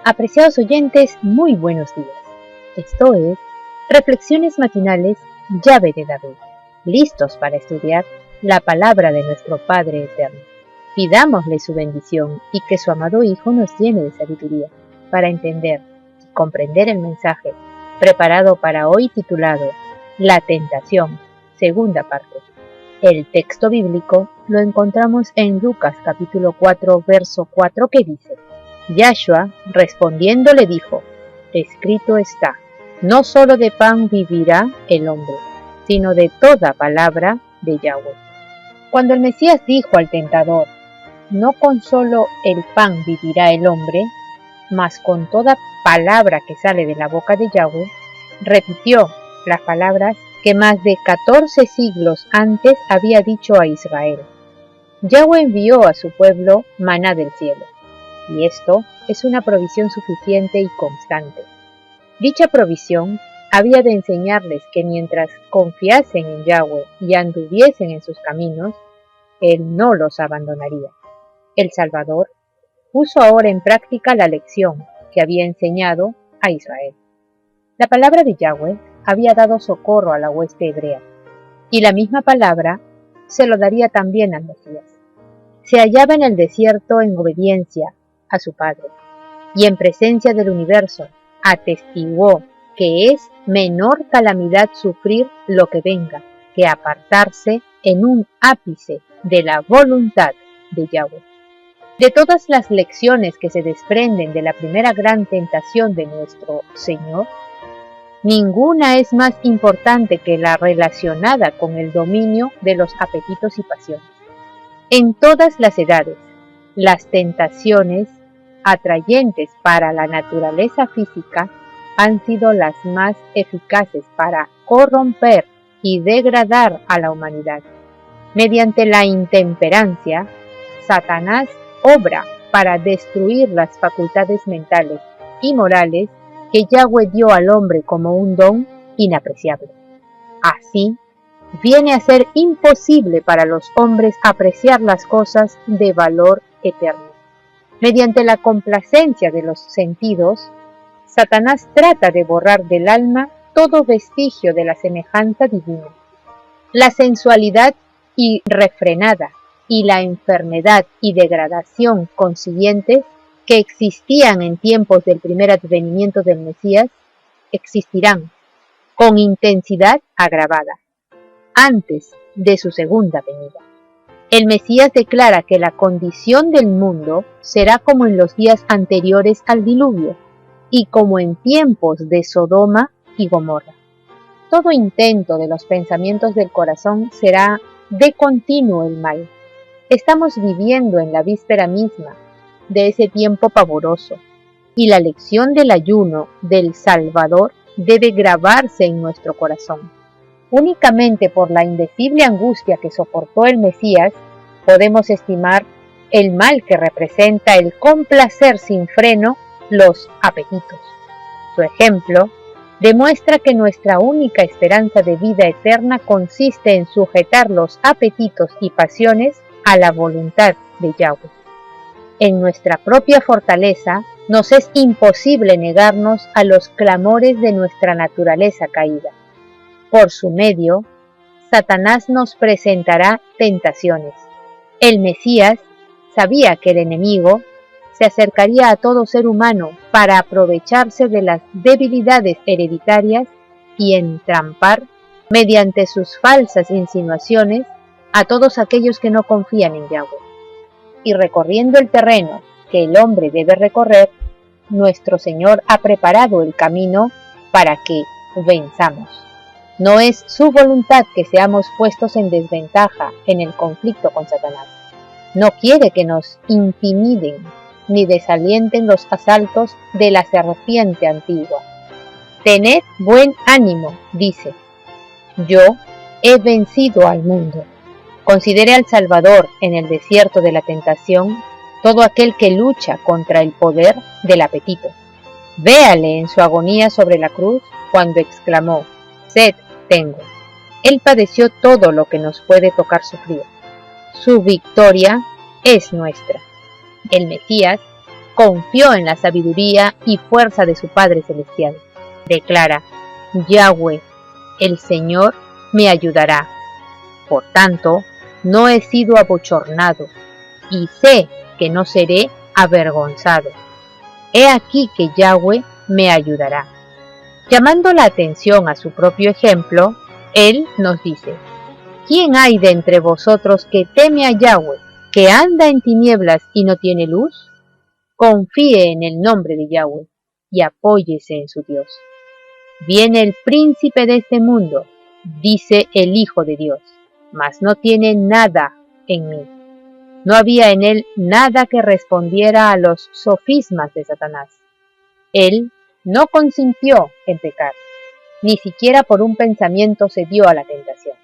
Apreciados oyentes, muy buenos días. Esto es Reflexiones Matinales, Llave de David, listos para estudiar la palabra de nuestro Padre Eterno. Pidámosle su bendición y que su amado Hijo nos llene de sabiduría para entender y comprender el mensaje preparado para hoy titulado La Tentación, segunda parte. El texto bíblico lo encontramos en Lucas capítulo 4, verso 4 que dice: Yahshua respondiendo le dijo: escrito está, no solo de pan vivirá el hombre, sino de toda palabra de Yahweh. Cuando el Mesías dijo al tentador: no con solo el pan vivirá el hombre, mas con toda palabra que sale de la boca de Yahweh, repitió las palabras que más de 14 siglos antes había dicho a Israel. Yahweh envió a su pueblo maná del cielo, y esto es una provisión suficiente y constante. Dicha provisión había de enseñarles que mientras confiasen en Yahweh y anduviesen en sus caminos, Él no los abandonaría. El Salvador puso ahora en práctica la lección que había enseñado a Israel. La palabra de Yahweh había dado socorro a la hueste hebrea, y la misma palabra se lo daría también al Mesías. Se hallaba en el desierto en obediencia a su Padre, y en presencia del universo atestiguó que es menor calamidad sufrir lo que venga que apartarse en un ápice de la voluntad de Yahweh. De todas las lecciones que se desprenden de la primera gran tentación de nuestro Señor, ninguna es más importante que la relacionada con el dominio de los apetitos y pasiones. En todas las edades, las tentaciones atrayentes para la naturaleza física han sido las más eficaces para corromper y degradar a la humanidad. Mediante la intemperancia, Satanás obra para destruir las facultades mentales y morales que Yahweh dio al hombre como un don inapreciable. Así, viene a ser imposible para los hombres apreciar las cosas de valor eterno. Mediante la complacencia de los sentidos, Satanás trata de borrar del alma todo vestigio de la semejanza divina. La sensualidad irrefrenada y la enfermedad y degradación consiguientes que existían en tiempos del primer advenimiento del Mesías, existirán con intensidad agravada antes de su segunda venida. El Mesías declara que la condición del mundo será como en los días anteriores al diluvio y como en tiempos de Sodoma y Gomorra. Todo intento de los pensamientos del corazón será de continuo el mal. Estamos viviendo en la víspera misma de ese tiempo pavoroso, y la lección del ayuno del Salvador debe grabarse en nuestro corazón. Únicamente por la indecible angustia que soportó el Mesías podemos estimar el mal que representa el complacer sin freno los apetitos. Su ejemplo demuestra que nuestra única esperanza de vida eterna consiste en sujetar los apetitos y pasiones a la voluntad de Yahweh. En nuestra propia fortaleza nos es imposible negarnos a los clamores de nuestra naturaleza caída. Por su medio, Satanás nos presentará tentaciones. El Mesías sabía que el enemigo se acercaría a todo ser humano para aprovecharse de las debilidades hereditarias y entrampar, mediante sus falsas insinuaciones, a todos aquellos que no confían en Yahweh. Y recorriendo el terreno que el hombre debe recorrer, nuestro Señor ha preparado el camino para que venzamos. No es su voluntad que seamos puestos en desventaja en el conflicto con Satanás. No quiere que nos intimiden ni desalienten los asaltos de la serpiente antigua. Tened buen ánimo, dice. Yo he vencido al mundo. Considere al Salvador en el desierto de la tentación, todo aquel que lucha contra el poder del apetito. Véale en su agonía sobre la cruz cuando exclamó: sed tengo. Él padeció todo lo que nos puede tocar sufrir. Su victoria es nuestra. El Mesías confió en la sabiduría y fuerza de su Padre Celestial. Declara: Yahweh, el Señor, me ayudará. Por tanto, no he sido abochornado, y sé que no seré avergonzado. He aquí que Yahweh me ayudará. Llamando la atención a su propio ejemplo, Él nos dice: ¿Quién hay de entre vosotros que teme a Yahweh, que anda en tinieblas y no tiene luz? Confíe en el nombre de Yahweh y apóyese en su Dios. Viene el príncipe de este mundo, dice el Hijo de Dios, mas no tiene nada en mí. No había en él nada que respondiera a los sofismas de Satanás. Él no consintió en pecar, ni siquiera por un pensamiento se dio a la tentación.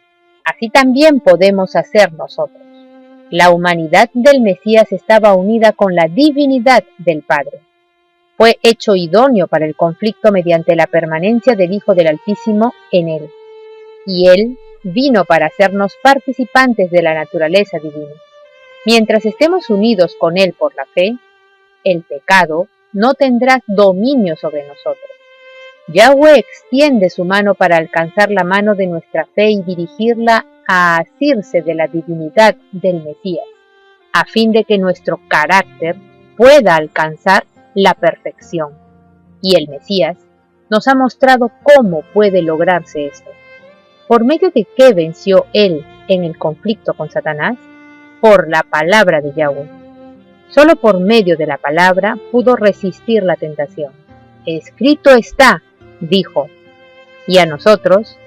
Así también podemos hacer nosotros. La humanidad del Mesías estaba unida con la divinidad del Padre. Fue hecho idóneo para el conflicto mediante la permanencia del Hijo del Altísimo en él. Y él vino para hacernos participantes de la naturaleza divina. Mientras estemos unidos con él por la fe, el pecado no tendrá dominio sobre nosotros. Yahweh extiende su mano para alcanzar la mano de nuestra fe y dirigirla a asirse de la divinidad del Mesías, a fin de que nuestro carácter pueda alcanzar la perfección. Y el Mesías nos ha mostrado cómo puede lograrse esto. ¿Por medio de qué venció él en el conflicto con Satanás? Por la palabra de Yahweh. Solo por medio de la palabra pudo resistir la tentación. Escrito está, dijo, y a nosotros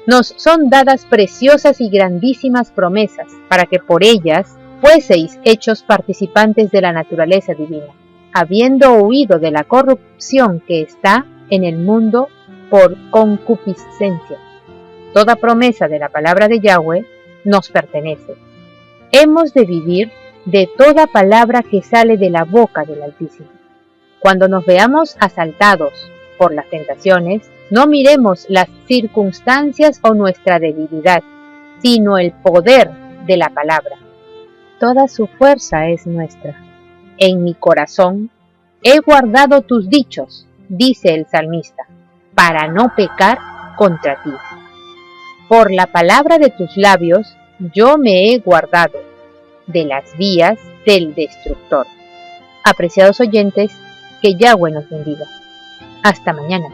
nos son dadas preciosas y grandísimas promesas, para que por ellas fueseis hechos participantes de la naturaleza divina, habiendo huido de la corrupción que está en el mundo por concupiscencia. Toda promesa de la palabra de Yahweh nos pertenece. Hemos de vivir de toda palabra que sale de la boca del Altísimo. Cuando nos veamos asaltados por las tentaciones, no miremos las circunstancias o nuestra debilidad, sino el poder de la palabra. Toda su fuerza es nuestra. En mi corazón he guardado tus dichos, dice el salmista, para no pecar contra ti. Por la palabra de tus labios yo me he guardado de las vías del destructor. Apreciados oyentes, que Yahweh nos bendiga. Hasta mañana.